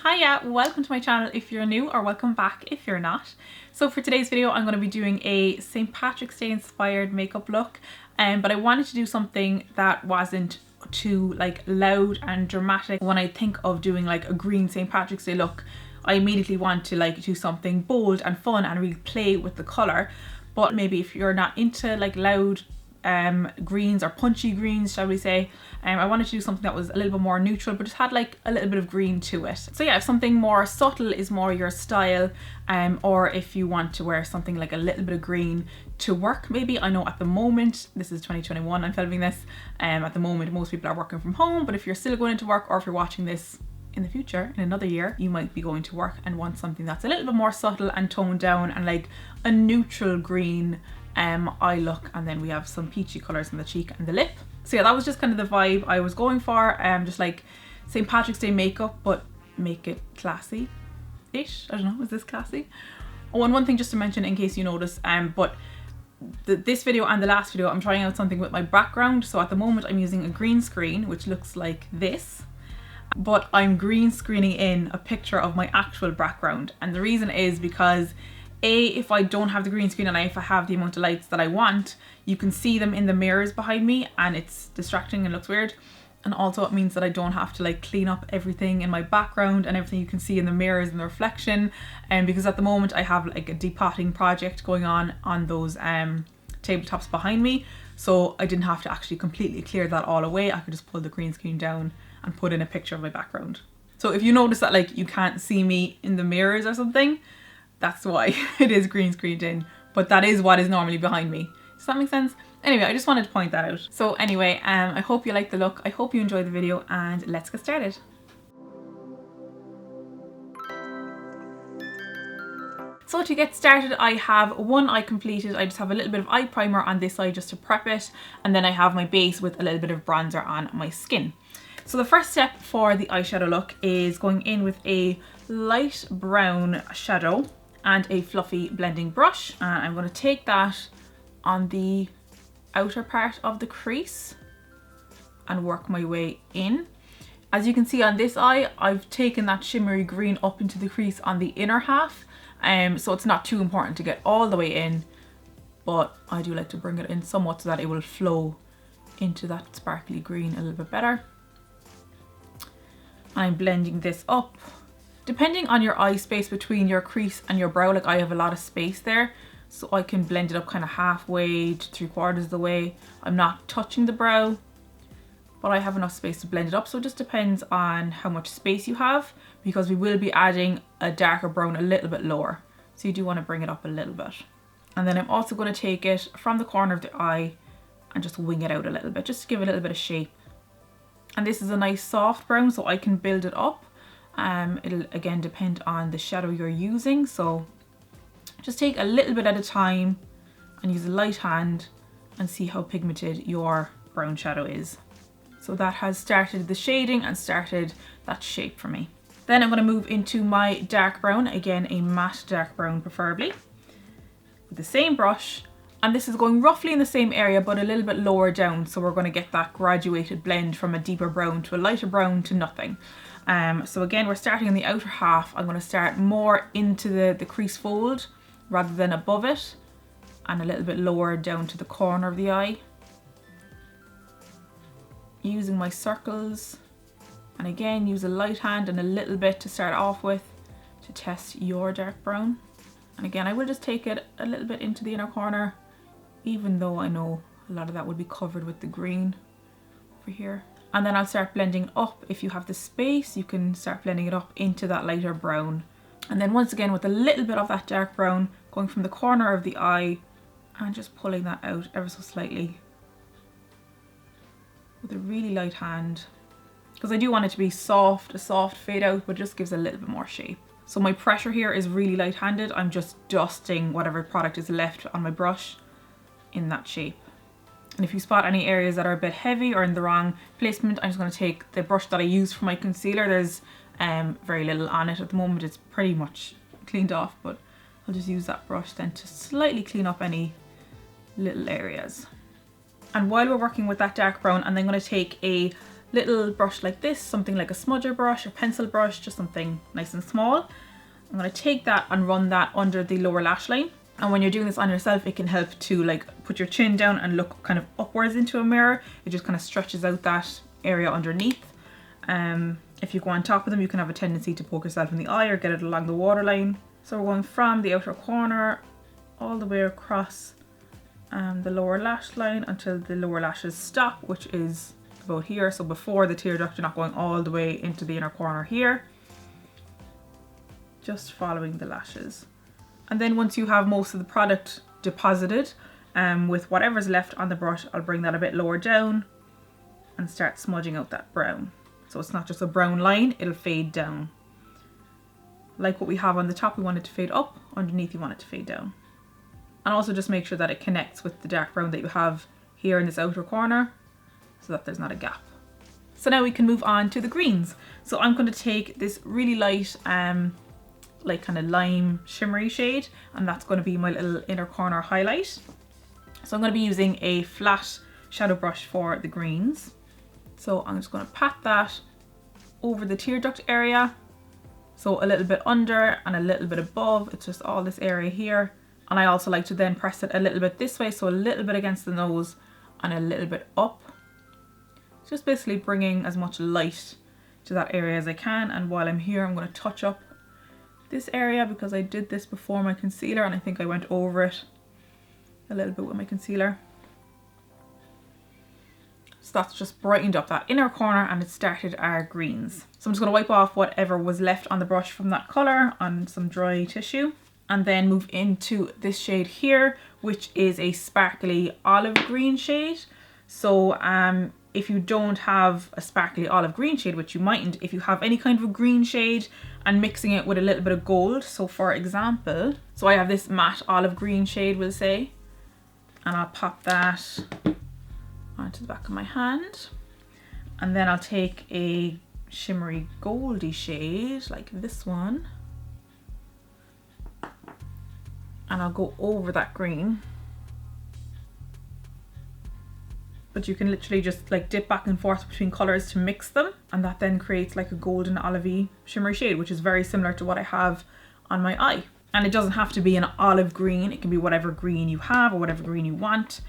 Hiya, welcome to my channel if you're new, or welcome back if you're not. So for today's video I'm going to be doing a St. Patrick's Day inspired makeup look, but I wanted to do something that wasn't too like loud and dramatic. When I think of doing like a green St. Patrick's Day look, I immediately want to like do something bold and fun and really play with the colour. But maybe if you're not into like loud greens or punchy greens, shall we say, I wanted to do something that was a little bit more neutral but just had like a little bit of green to it. So yeah, if something more subtle is more your style, or if you want to wear something like a little bit of green to work maybe. I know at the moment, this is 2021, I'm filming this, at the moment most people are working from home, but if you're still going into work, or if you're watching this in the future, in another year, you might be going to work and want something that's a little bit more subtle and toned down and like a neutral green eye look. And then we have some peachy colours in the cheek and the lip. So yeah, that was just kind of the vibe I was going for, just like St. Patrick's Day makeup, but make it classy-ish. I don't know, is this classy? Oh, and one thing just to mention in case you notice, but this video and the last video I'm trying out something with my background. So at the moment I'm using a green screen which looks like this, but I'm green screening in a picture of my actual background. And the reason is because if I don't have the green screen and if I have the amount of lights that I want, you can see them in the mirrors behind me and it's distracting and looks weird. And also it means that I don't have to like clean up everything in my background and everything you can see in the mirrors and the reflection. And because at the moment I have like a depotting project going on those tabletops behind me, so I didn't have to actually completely clear that all away. I could just pull the green screen down and put in a picture of my background. So if you notice that like you can't see me in the mirrors or something, that's why it is green screened in, but that is what is normally behind me. Does that make sense? Anyway, I just wanted to point that out. So anyway, I hope you like the look. I hope you enjoy the video and let's get started. So to get started, I have one eye completed. I just have a little bit of eye primer on this eye just to prep it. And then I have my base with a little bit of bronzer on my skin. So the first step for the eyeshadow look is going in with a light brown shadow and a fluffy blending brush. And I'm going to take that on the outer part of the crease and work my way in. As you can see on this eye, I've taken that shimmery green up into the crease on the inner half. So it's not too important to get all the way in, but I do like to bring it in somewhat so that it will flow into that sparkly green a little bit better. I'm blending this up. Depending on your eye space between your crease and your brow, like I have a lot of space there, so I can blend it up kind of halfway to 3/4 of the way. I'm not touching the brow, but I have enough space to blend it up. So it just depends on how much space you have, because we will be adding a darker brown a little bit lower. So you do want to bring it up a little bit. And then I'm also going to take it from the corner of the eye and just wing it out a little bit, just to give it a little bit of shape. And this is a nice soft brown, so I can build it up. It'll again depend on the shadow you're using, so just take a little bit at a time and use a light hand and see how pigmented your brown shadow is. So that has started the shading and started that shape for me. Then I'm going to move into my dark brown, again a matte dark brown preferably, with the same brush. And this is going roughly in the same area but a little bit lower down, so we're going to get that graduated blend from a deeper brown to a lighter brown to nothing. So again, we're starting in the outer half. I'm going to start more into the crease fold rather than above it, and a little bit lower down to the corner of the eye. Using my circles, and again use a light hand and a little bit to start off with to test your dark brown. And again, I will just take it a little bit into the inner corner, even though I know a lot of that would be covered with the green over here. And then I'll start blending up. If you have the space, you can start blending it up into that lighter brown. And then once again with a little bit of that dark brown going from the corner of the eye and just pulling that out ever so slightly with a really light hand, because I do want it to be soft, a soft fade out, but it just gives a little bit more shape. So my pressure here is really light-handed. I'm just dusting whatever product is left on my brush in that shape. And if you spot any areas that are a bit heavy or in the wrong placement, I'm just going to take the brush that I use for my concealer. There's very little on it at the moment. It's pretty much cleaned off, but I'll just use that brush then to slightly clean up any little areas. And while we're working with that dark brown, I'm then going to take a little brush like this, something like a smudger brush or pencil brush, just something nice and small. I'm going to take that and run that under the lower lash line. And when you're doing this on yourself, it can help to like put your chin down and look kind of upwards into a mirror. It just kind of stretches out that area underneath. If you go on top of them, you can have a tendency to poke yourself in the eye or get it along the waterline. So we're going from the outer corner all the way across the lower lash line until the lower lashes stop, which is about here. So before the tear duct, you're not going all the way into the inner corner here. Just following the lashes. And then once you have most of the product deposited with whatever's left on the brush, I'll bring that a bit lower down and start smudging out that brown. So it's not just a brown line, it'll fade down. Like what we have on the top, we want it to fade up, underneath you want it to fade down. And also just make sure that it connects with the dark brown that you have here in this outer corner so that there's not a gap. So now we can move on to the greens. So I'm going to take this really light like kind of lime shimmery shade, and that's going to be my little inner corner highlight. So I'm going to be using a flat shadow brush for the greens. So I'm just going to pat that over the tear duct area. So a little bit under and a little bit above. It's just all this area here. And I also like to then press it a little bit this way. So a little bit against the nose and a little bit up. Just basically bringing as much light to that area as I can. And while I'm here, I'm going to touch up this area because I did this before my concealer and I think I went over it a little bit with my concealer. So that's just brightened up that inner corner and it started our greens. So I'm just going to wipe off whatever was left on the brush from that colour on some dry tissue and then move into this shade here, which is a sparkly olive green shade. So if you don't have a sparkly olive green shade, which you mightn't, if you have any kind of a green shade and mixing it with a little bit of gold. So for example, so I have this matte olive green shade, we'll say, and I'll pop that onto the back of my hand. And then I'll take a shimmery goldy shade like this one. And I'll go over that green. But you can literally just like dip back and forth between colours to mix them. And that then creates like a golden olivey shimmery shade, which is very similar to what I have on my eye. And it doesn't have to be an olive green. It can be whatever green you have or whatever green you want.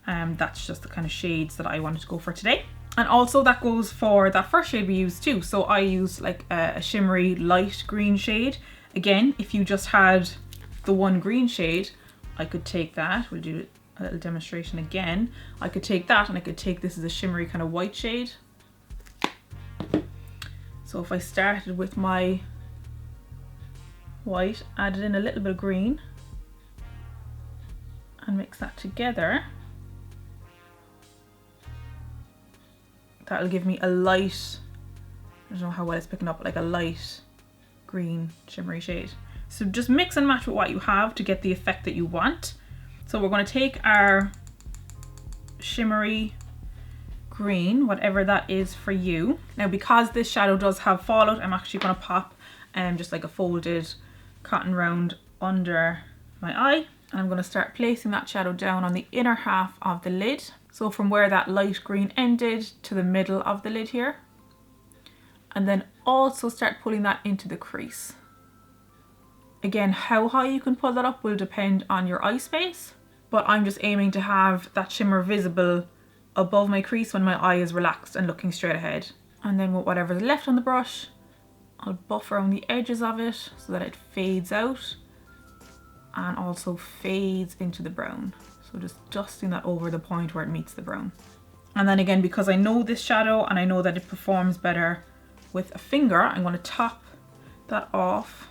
That's just the kind of shades that I wanted to go for today. And also that goes for that first shade we used too. So I used like a shimmery light green shade. Again, if you just had the one green shade, I could take that. We'll do a little demonstration again. I could take that and I could take this as a shimmery kind of white shade. So if I started with my white, added in a little bit of green and mix that together, that'll give me a light, I don't know how well it's picking up, but like a light green shimmery shade. So just mix and match with what you have to get the effect that you want. So we're going to take our shimmery green, whatever that is for you. Now because this shadow does have fallout, I'm actually going to pop just like a folded cotton round under my eye. And I'm going to start placing that shadow down on the inner half of the lid. So from where that light green ended to the middle of the lid here. And then also start pulling that into the crease. Again, how high you can pull that up will depend on your eye space, but I'm just aiming to have that shimmer visible above my crease when my eye is relaxed and looking straight ahead. And then with whatever's left on the brush, I'll buff around the edges of it so that it fades out and also fades into the brown. So just dusting that over the point where it meets the brown. And then again, because I know this shadow and I know that it performs better with a finger, I'm going to top that off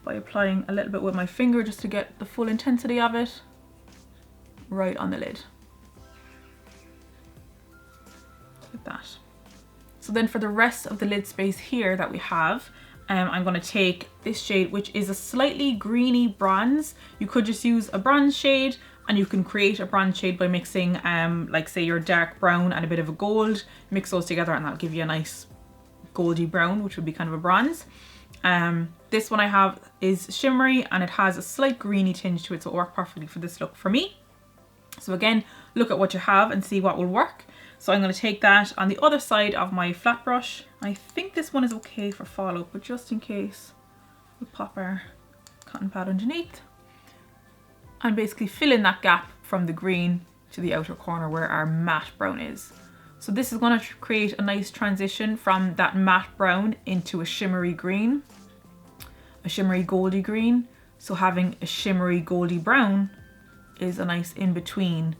by applying a little bit with my finger just to get the full intensity of it right on the lid. Like that. So then for the rest of the lid space here that we have, I'm going to take this shade, which is a slightly greeny bronze. You could just use a bronze shade and you can create a bronze shade by mixing like say your dark brown and a bit of a gold, mix those together and that'll give you a nice goldy brown, which would be kind of a bronze. This one I have is shimmery and it has a slight greeny tinge to it, so it'll work perfectly for this look for me. So again, look at what you have and see what will work. So I'm going to take that on the other side of my flat brush. I think this one is okay for follow, but just in case, we'll pop our cotton pad underneath and basically fill in that gap from the green to the outer corner where our matte brown is. So this is going to create a nice transition from that matte brown into a shimmery green, a shimmery goldy green. So having a shimmery goldy brown is a nice in between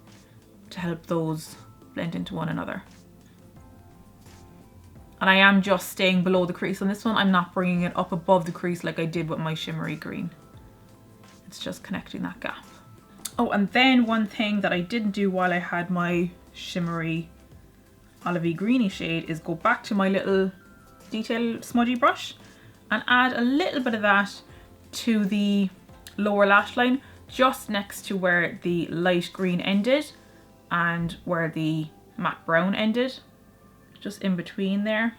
to help those blend into one another. And I am just staying below the crease on this one. I'm not bringing it up above the crease like I did with my shimmery green. It's just connecting that gap. Oh, and then one thing that I didn't do while I had my shimmery olivey greeny shade is go back to my little detail smudgy brush and add a little bit of that to the lower lash line, just next to where the light green ended and where the matte brown ended, just in between there.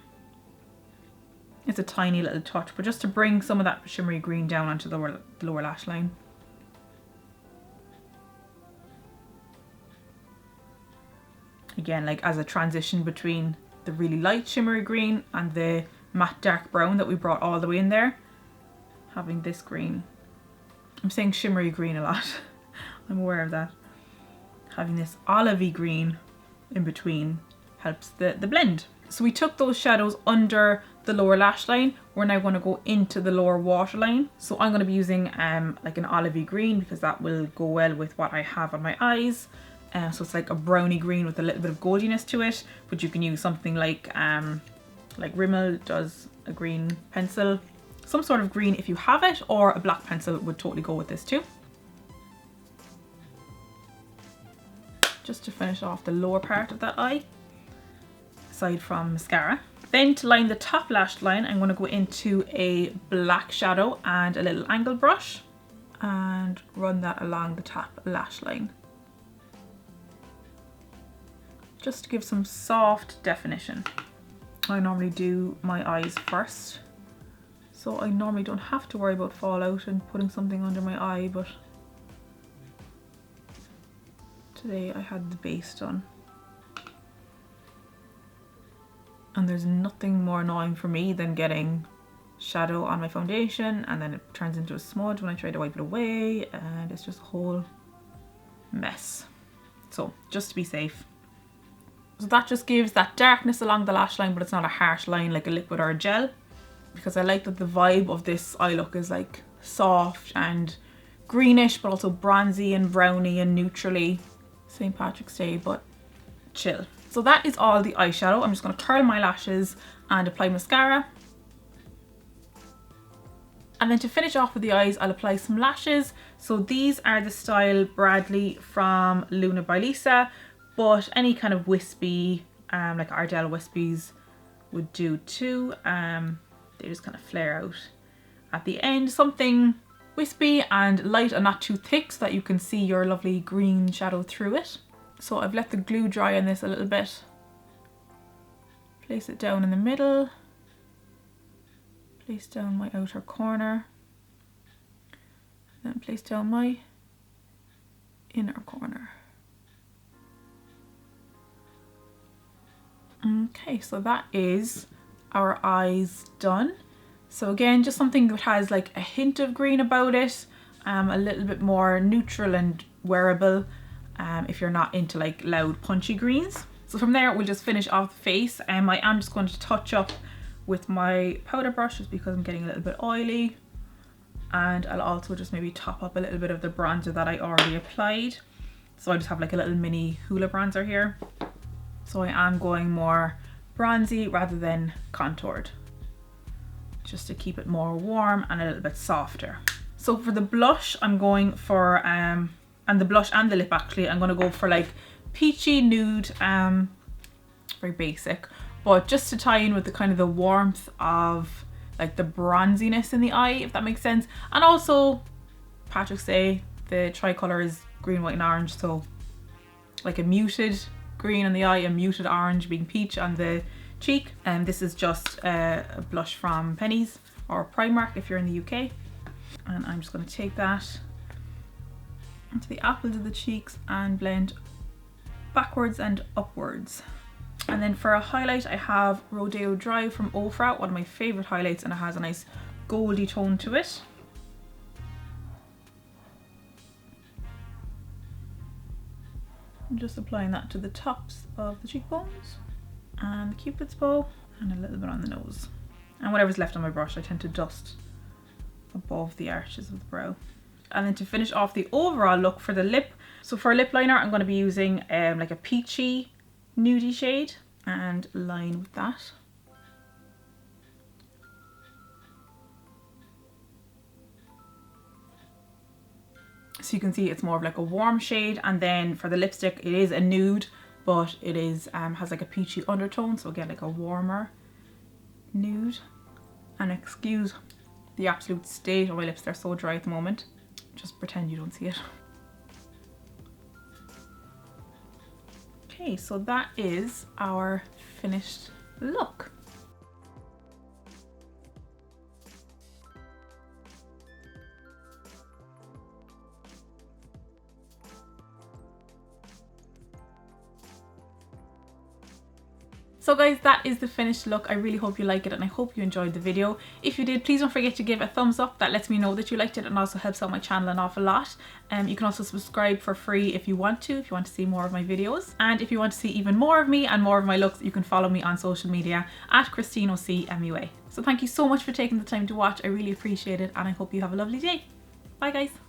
It's a tiny little touch, but just to bring some of that shimmery green down onto the lower lash line. Again, like as a transition between the really light shimmery green and the matte dark brown that we brought all the way in there. Having this green, I'm saying shimmery green a lot, I'm aware of that. Having this olivey green in between helps the blend. So we took those shadows under the lower lash line. We're now going to go into the lower waterline. So I'm going to be using like an olivey green because that will go well with what I have on my eyes. So it's like a browny green with a little bit of goldiness to it, but you can use something like Rimmel does a green pencil. Some sort of green if you have it, or a black pencil would totally go with this too. Just to finish off the lower part of that eye, aside from mascara. Then to line the top lash line, I'm going to go into a black shadow and a little angle brush and run that along the top lash line. Just to give some soft definition. I normally do my eyes first, so I normally don't have to worry about fallout and putting something under my eye, but today I had the base done. And there's nothing more annoying for me than getting shadow on my foundation and then it turns into a smudge when I try to wipe it away, and it's just a whole mess. So just to be safe. So that just gives that darkness along the lash line, but it's not a harsh line like a liquid or a gel, because I like that the vibe of this eye look is like soft and greenish, but also bronzy and browny and neutrally St. Patrick's Day, but chill. So that is all the eyeshadow. I'm just going to curl my lashes and apply mascara. And then to finish off with the eyes, I'll apply some lashes. So these are the style Bradley from LunabyLisa, but any kind of wispy, like Ardell wispies would do too. They just kind of flare out at the end. Something wispy and light and not too thick so that you can see your lovely green shadow through it. So I've let the glue dry on this a little bit. Place it down in the middle. Place down my outer corner. Then place down my inner corner. Okay, so that is our eyes done. So again, just something that has like a hint of green about it, a little bit more neutral and wearable if you're not into like loud punchy greens. So from there we'll just finish off the face. I am just going to touch up with my powder brush just because I'm getting a little bit oily, and I'll also just maybe top up a little bit of the bronzer that I already applied. So I just have like a little mini Hoola bronzer here. So I am going more bronzy rather than contoured, just to keep it more warm and a little bit softer. So for the blush, I'm going for, and the blush and the lip actually, I'm going to go for like peachy nude, very basic, but just to tie in with the kind of the warmth of like the bronziness in the eye, if that makes sense. And also Patrick's Day, the tricolour is green, white and orange, so like a muted green on the eye, a muted orange being peach on the cheek. And this is just a blush from Penneys or Primark if you're in the UK. And I'm just going to take that into the apples of the cheeks and blend backwards and upwards. And then for a highlight, I have Rodeo Drive from Ofra, one of my favourite highlights, and it has a nice goldy tone to it. I'm just applying that to the tops of the cheekbones and the Cupid's bow and a little bit on the nose. And whatever's left on my brush, I tend to dust above the arches of the brow. And then to finish off the overall look for the lip, so for a lip liner, I'm going to be using like a peachy nudie shade and line with that. So you can see it's more of like a warm shade, and then for the lipstick it is a nude, but it is has like a peachy undertone, so again like a warmer nude. And excuse the absolute state of my lips, they're so dry at the moment. Just pretend you don't see it. Okay, so that is our finished look. So guys, that is the finished look. I really hope you like it and I hope you enjoyed the video. If you did, please don't forget to give a thumbs up. That lets me know that you liked it and also helps out my channel an awful lot. You can also subscribe for free if you want to see more of my videos. And if you want to see even more of me and more of my looks, you can follow me on social media at ChristineMUA. So thank you so much for taking the time to watch. I really appreciate it and I hope you have a lovely day. Bye guys.